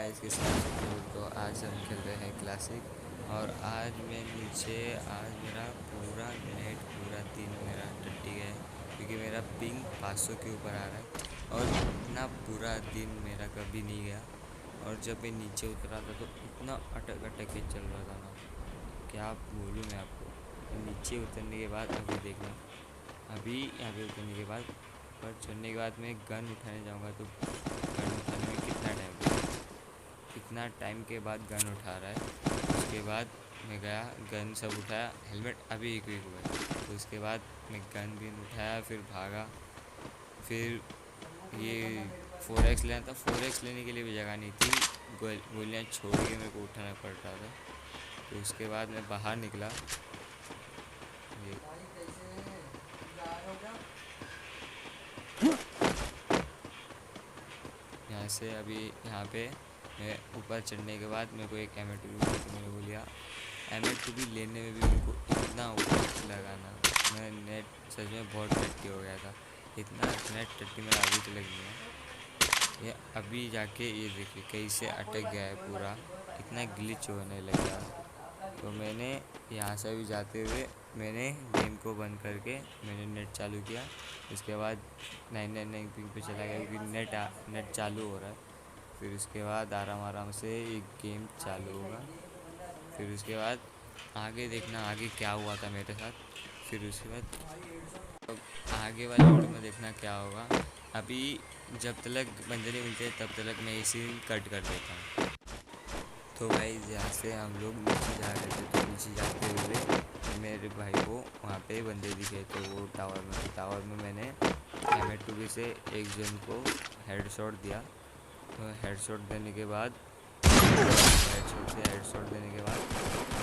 Guys के साथ तो आज हम खेल रहे हैं क्लासिक। और आज मेरा पूरा नेट पूरा दिन मेरा टट्टी गया है क्योंकि मेरा पिंग 500 के ऊपर आ रहा है। और इतना पूरा दिन मेरा कभी नहीं गया। और जब मैं नीचे उतरा था तो इतना अटक अटक के चल रहा था ना, क्या बोलूँ मैं आपको। नीचे उतरने के बाद अभी देखना, अभी यहाँ पे उतरने के बाद पर चढ़ने के बाद मैं गन उठाने जाऊँगा तो गन उठाने में कितना टाइम के बाद गन उठा रहा है। उसके बाद मैं गया, गन सब उठाया, हेलमेट अभी इक्विप हुआ है। तो उसके बाद मैं गन भी उठाया, फिर भागा। फिर ये 4x लेना था, 4x लेने के लिए भी जगह नहीं थी, गोलियाँ छोड़ के मेरे को उठाना पड़ रहा था। तो उसके बाद मैं बाहर निकला। ये यहाँ से अभी यहाँ पे मैं ऊपर चढ़ने के बाद मेरे को एक M2 मैंने वो लिया। M2 लेने में भी मेरे को इतना वक्त लगाना, मैं नेट सच में बहुत टट्टी हो गया था। इतना नेट टट्टी मेरा अभी तक नहीं है। ये अभी जाके ये देखिए कैसे अटक गया है पूरा, इतना ग्लिच होने लगा। तो मैंने यहाँ से भी जाते हुए मैंने गेम को बंद करके मैंने नेट चालू किया। उसके बाद 999 पिंग पे चला गया क्योंकि नेट चालू हो रहा है। फिर उसके बाद आराम से एक गेम चालू होगा। फिर उसके बाद आगे देखना आगे क्या हुआ था मेरे साथ। फिर उसके बाद आगे वाले वीडियो में देखना क्या होगा। अभी जब तक बंदे नहीं मिलते तब तक मैं इसी कट कर देता हूँ। तो भाई यहाँ से हम लोग नीचे जा रहे थे, तो नीचे जाते हुए मेरे भाई को वहाँ पे बंदे दिखे, तो वो टावर में मैंने M2 से एक जन को हेडशॉट दिया। तो हेडशॉट देने के बाद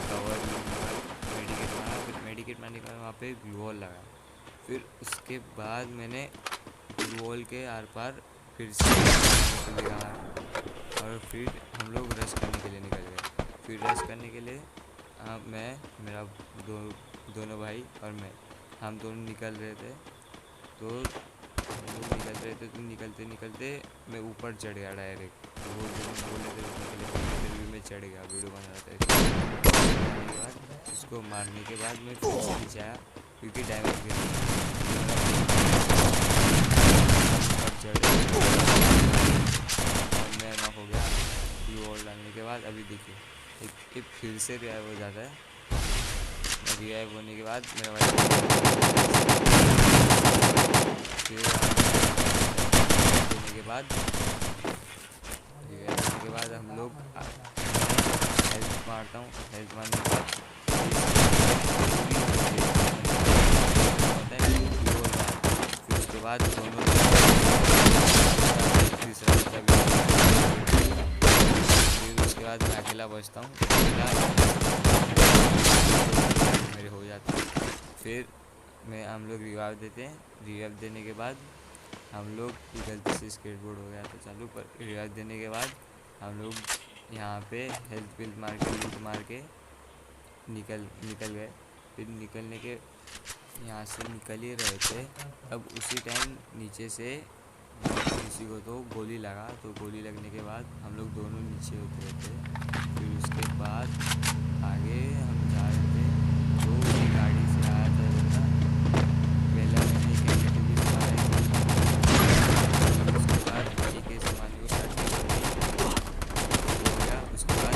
कवर मेडिकेट मारा। फिर मेडिकेट मारने के बाद वहाँ पे ग्लू वॉल लगा। फिर उसके बाद मैंने ग्लू वॉल के आर पार फिर से और फिर हम लोग रश करने के लिए निकल गए। फिर रश करने के लिए मेरा दोनों भाई और मैं, हम दोनों निकल रहे थे। तो निकलते निकलते मैं ऊपर चढ़ गया डायरेक्ट। तो वो दोनों बोले थे फिर भी मैं चढ़ गया, वीडियो बना रहा था। उसको मारने के बाद मैं फिर से नीचे आया क्योंकि डैमेज भी मैं नॉक हो गया। ग्लू वॉल डालने के बाद अभी देखिए एक फिर से रिवाइव हो जाता है। रिवाइव होने के बाद मेरा भाई देने के बाद हम लोग हेल्थ मारता हूँ। हेल्थ मारने के बाद फिर उसके बाद दोनों तीसरा फिर उसके बाद मैं अकेला बचता हूँ, मेरे हो जाते हैं। फिर हम लोग रिवाइव देते हैं। रिवाइव देने के बाद हम लोग की गलती से स्केटबोर्ड हो गया था चालू, पर रिवाइव देने के बाद हम लोग यहाँ पे हेल्थ बिल्ड मार के लूट मार के निकल गए। फिर निकलने के यहाँ से निकल ही रहे थे, अब उसी टाइम नीचे से किसी को तो गोली लगा। तो गोली लगने के बाद हम लोग दोनों नीचे उतरे थे। फिर उसके बाद आगे हम जा रहे थे, तो एक गाड़ी से आया था बंदा। पहले मैंने एक M2 भी मारा, उसके बाद एक सामान को स्टार्ट हो गया। उसके बाद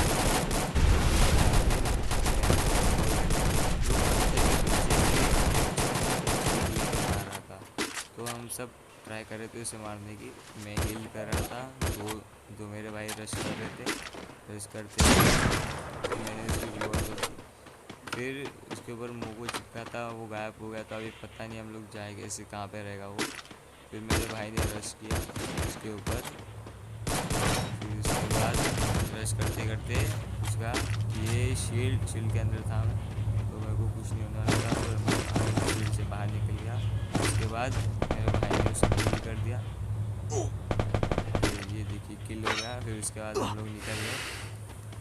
तो हम सब ट्राई कर रहे थे उसे मारने की। मैं हील कर रहा था, दो मेरे भाई रश कर रहे थे। रश करते तो मैंने उसकी ग्लोअर कर दी। फिर उसके ऊपर मुँह को चिपका था, वो गायब हो गया था। अभी पता नहीं हम लोग जाएंगे ऐसे कहाँ पे रहेगा वो। फिर मेरे भाई ने रश किया उसके ऊपर। फिर उसके बाद रश करते करते उसका ये शील्ड के अंदर था मैं, तो मेरे को कुछ नहीं होने वाला था। तो मैं शील्ड से बाहर निकल गया। उसके बाद मेरे भाई ने उसे किल कर दिया। ये देखिए किल हो गया। फिर उसके बाद हम लोग निकल गए।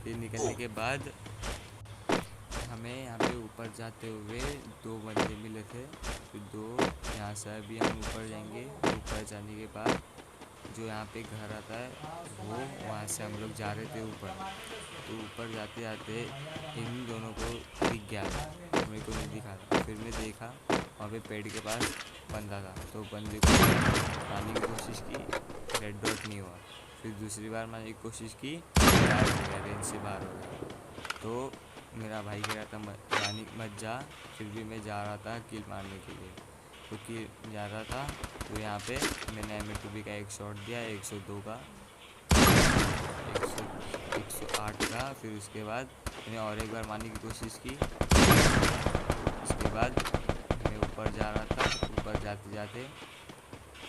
फिर निकलने के बाद हमें यहाँ पे ऊपर जाते हुए 2 बंदे मिले थे। फिर 2 यहाँ से अभी हम ऊपर जाएंगे। ऊपर जाने के बाद जो यहाँ पे घर आता है वो, वहाँ से हम लोग जा रहे थे ऊपर। तो ऊपर जाते जाते इन दोनों को दिख गया, मेरे को नहीं दिखा था। फिर मैं देखा वहाँ पे पेड़ के पास बंदा था, तो बंदे को मारने की कोशिश की, रेड डॉट नहीं हुआ। फिर दूसरी बार मारने की कोशिश की, गायब हो गया, रेंज से बाहर हो गया। तो मेरा भाई कह रहा था मत जा, फिर भी मैं जा रहा था किल मारने के लिए, क्योंकि जा रहा था। तो यहाँ पे मैंने M2B का एक शॉट दिया, 102 का, 108 का। फिर उसके बाद मैंने और एक बार मारने की कोशिश की। उसके बाद मैं ऊपर जा रहा था, ऊपर जाते जाते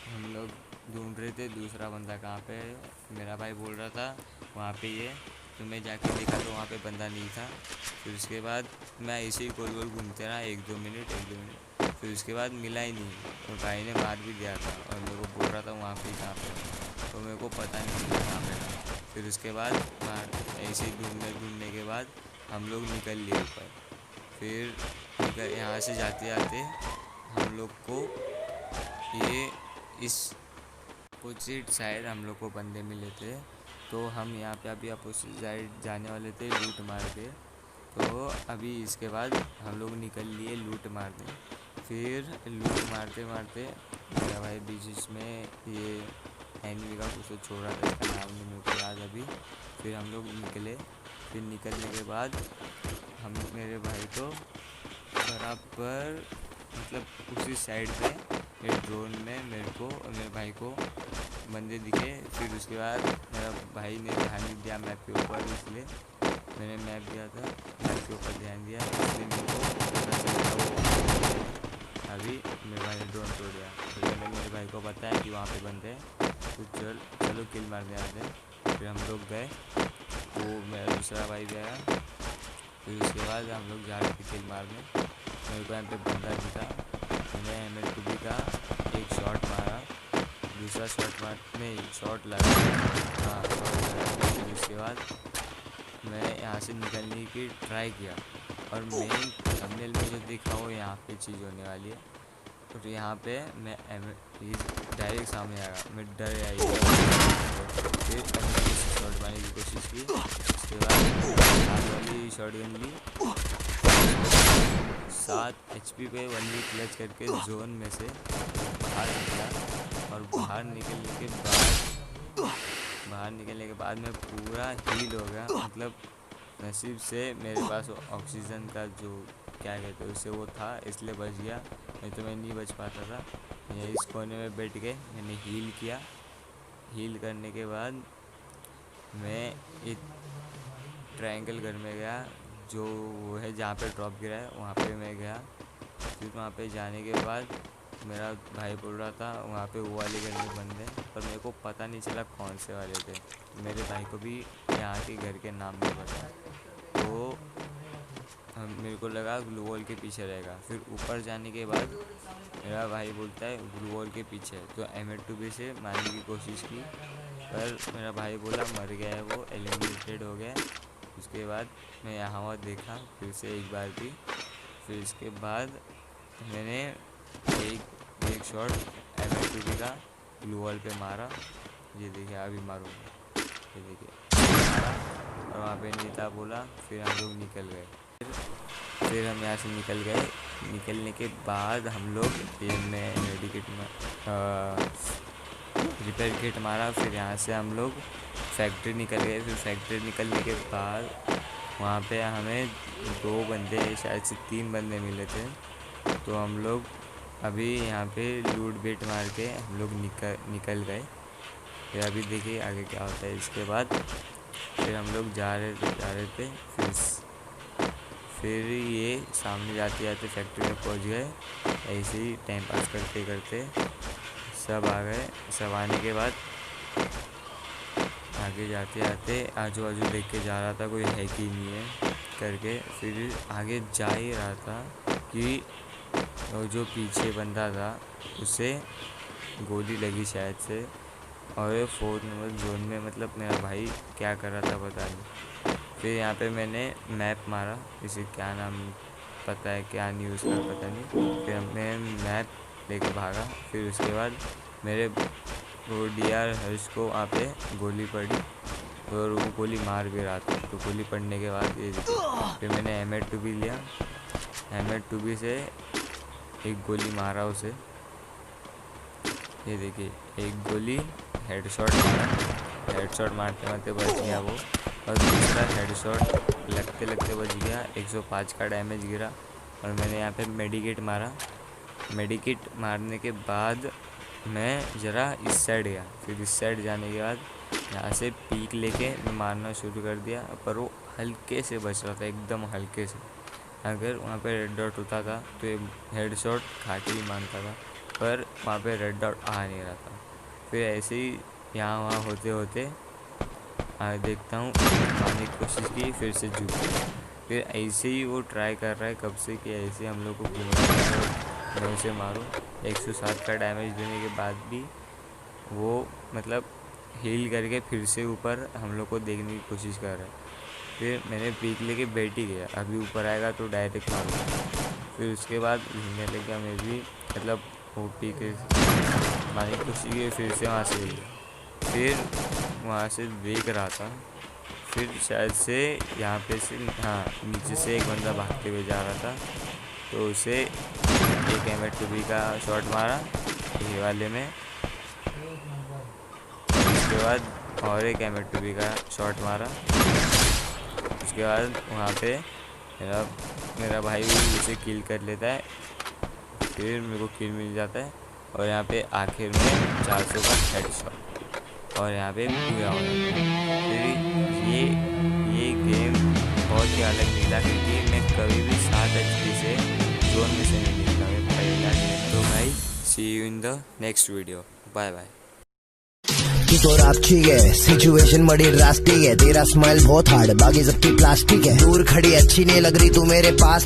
हम लोग ढूंढ रहे थे दूसरा बंदा कहाँ पे है। मेरा भाई बोल रहा था वहाँ पे ये, तो मैं जाके देखा तो वहाँ पे बंदा नहीं था। फिर उसके बाद मैं ऐसे ही गोल गोल घूमते रहा 1-2 मिनट, 1-2 मिनट। फिर उसके बाद मिला ही नहीं, और भाई ने मार भी दिया था और मेरे को बोल रहा था वहाँ पे कहाँ पे, तो मेरे को पता नहीं चला कहाँ पे था। फिर उसके बाद ऐसे ही ढूंढने के बाद हम लोग निकल लिए ऊपर। फिर यहाँ से जाते जाते हम लोग को ये इस अपोजिट साइड हम लोग को बंदे मिले थे। तो हम यहाँ पे अभी अपोजिट साइड जाने वाले थे लूट मार के। तो अभी इसके बाद हम लोग निकल लिए लूट मारने। फिर लूट मारते मारते मेरा भाई बीच में ये एनिमी का कुछ तो छोड़ा था, इसका नाम नहीं मेरे को याद अभी। फिर हम लोग निकले। फिर निकलने के बाद हम मेरे भाई को बराबर मतलब उसी साइड पे मेरे ड्रोन में मेरे को और मेरे भाई को बंदे दिखे। फिर उसके बाद मेरा भाई ने ध्यान नहीं दिया मैप के ऊपर, इसलिए मैंने मैप दिया था, मैप के ऊपर ध्यान दिया, इसलिए मेरे को पता चला वो अभी मेरे भाई ने ड्रोन तोड़ दिया। फिर मैंने मेरे भाई को बताया कि वहाँ पे बंदे हैं, तो चलो किल मारने आते हैं। फिर हम लोग गए, वो मेरा दूसरा भाई भी आया। फिर उसके बाद हम लोग जा रहे थे किल मारने। मेरे को यहाँ पे बंदा दिखा, मैंने M2B का एक शॉट मारा, दूसरा शॉट नहीं शॉट लगा, हाँ शॉट लगा। फिर उसके बाद मैं यहाँ से निकलने की ट्राई किया, और मेन थंबनेल में जो देखा वो यहाँ पे चीज़ होने वाली है। तो यहाँ पे मैं डायरेक्ट सामने आया, मैं डर गया। फिर शॉट मारने की कोशिश की, उसके बाद हाथ वाली शॉट गन ली, 7 HP पे 1 वी क्लच करके जोन में से बाहर निकला। और बाहर निकलने के बाद मैं पूरा हील हो गया। मतलब नसीब से मेरे पास ऑक्सीजन का जो क्या कहते हैं उससे वो था, इसलिए बच गया, नहीं तो मैं नहीं बच पाता था। मैं इस कोने में बैठ के मैंने हील किया। हील करने के बाद मैं एक ट्रायंगल घर में गया, जो वो है जहाँ पे ड्रॉप गिरा है वहाँ पे मैं गया। फिर वहाँ पे जाने के बाद मेरा भाई बोल रहा था वहाँ पे वो वाले घर में बंद है, पर मेरे को पता नहीं चला कौन से वाले थे। मेरे भाई को भी यहाँ के घर के नाम नहीं पता, तो मेरे को लगा ग्लू वॉल के पीछे रहेगा। फिर ऊपर जाने के बाद मेरा भाई बोलता है ग्लू वॉल के पीछे, तो M2B से मारने की कोशिश की, पर मेरा भाई बोला मर गया है, वो एलिमिनेटेड हो गया। उसके बाद मैं यहाँ वहाँ देखा फिर से एक बार भी। फिर इसके बाद मैंने एक शॉट M2B का ग्लू वॉल पे मारा, ये देखिए अभी मारूंगा, ये देखिए मारा, और वहाँ पे नहीं था बोला। फिर हम लोग निकल गए। फिर हम यहाँ से निकल गए। निकलने के बाद हम लोग ये मैं मेडिकेट में रिपेयर किट मारा। फिर यहाँ से हम लोग फैक्ट्री निकल गए। फिर फैक्ट्री निकलने के बाद वहाँ पे हमें 2 बंदे शायद से 3 बंदे मिले थे। तो हम लोग अभी यहाँ पे लूट बेट मार के हम लोग निकल गए। फिर अभी देखिए आगे क्या होता है। इसके बाद फिर हम लोग जा रहे थे। फिर ये सामने जाते जाते फैक्ट्री में पहुँच गए। ऐसे ही टाइम पास करते करते सब आ गए। सब आने के बाद आगे जाते जाते आजू बाजू देख के जा रहा था कोई है कि नहीं है करके। फिर आगे जा ही रहा था कि जो पीछे बंदा था उसे गोली लगी शायद से, और 4 नंबर जोन में, मतलब मेरा भाई क्या कर रहा था पता नहीं। फिर यहाँ पे मैंने मैप मारा, इसे क्या नाम पता है क्या नहीं उसका पता नहीं। फिर मैं मैप लेके भागा। फिर उसके बाद मेरे वो डीआर हर्ष को वहाँ पे गोली पड़ी और वो गोली मार भी रहा था। तो गोली पड़ने के बाद ये फिर मैंने M8 लिया, M8 से एक गोली मारा उसे, ये देखिए एक गोली हेडशॉट मारा, हेडशॉट मारते मारते बच गया वो, और दूसरा हेडशॉट लगते लगते बच गया, 105 का डैमेज गिरा। और मैंने यहाँ पे मेडिकेट मारा, मेडिकेट मारने के बाद मैं ज़रा इस साइड गया, फिर इस साइड जाने के बाद यहाँ से पीक लेके मैं मारना शुरू कर दिया, पर वो हल्के से बच रहा था, एकदम हल्के से। अगर वहाँ पे रेड डॉट होता था तो ये हेडशॉट खा के ही मानता था, पर वहाँ पे रेड डॉट आ नहीं रहा था। फिर ऐसे ही यहाँ वहाँ होते होते देखता हूँ मारने की कोशिश की, फिर से झुक गया। फिर ऐसे ही वो ट्राई कर रहा है कब से कि ऐसे हम लोग को घुमा मैं उसे मारूँ। 107 का डैमेज देने के बाद भी वो मतलब हील करके फिर से ऊपर हम लोग को देखने की कोशिश कर रहा है। फिर मैंने पीक लेके बैठ ही गया, अभी ऊपर आएगा तो डायरेक्ट मारूँगा। फिर उसके बाद हिलने लग गया मैं भी, मतलब वो पीक मारने की कोशिश की, फिर से वहाँ से हिल गया। फिर वहाँ से देख रहा था, फिर शायद से यहाँ पे से हाँ नीचे से एक बंदा भागते हुए जा रहा था, तो उसे एक M8 का शॉट मारा ये वाले में, उसके बाद और एक M8 का शॉट मारा। उसके बाद वहाँ पे मेरा भाई भी उसे किल कर लेता है, फिर मेरे को किल मिल जाता है, और यहाँ पे आखिर में 400 का हेडशॉट, और यहाँ पे पूरा हो जाता है। फिर ये गेम बहुत ही अलग निकला, क्योंकि मैं कभी भी 7 HP से जोन में से नहीं निकला मैं पहला गेम। तो भाई see you in the next video, bye bye. तो रापची है सिचुएशन बड़ी ड्रास्टिक है, तेरा स्माइल बहुत हार्ड बाकी सबकी प्लास्टिक है, दूर खड़ी अच्छी नहीं लग रही तू मेरे पास।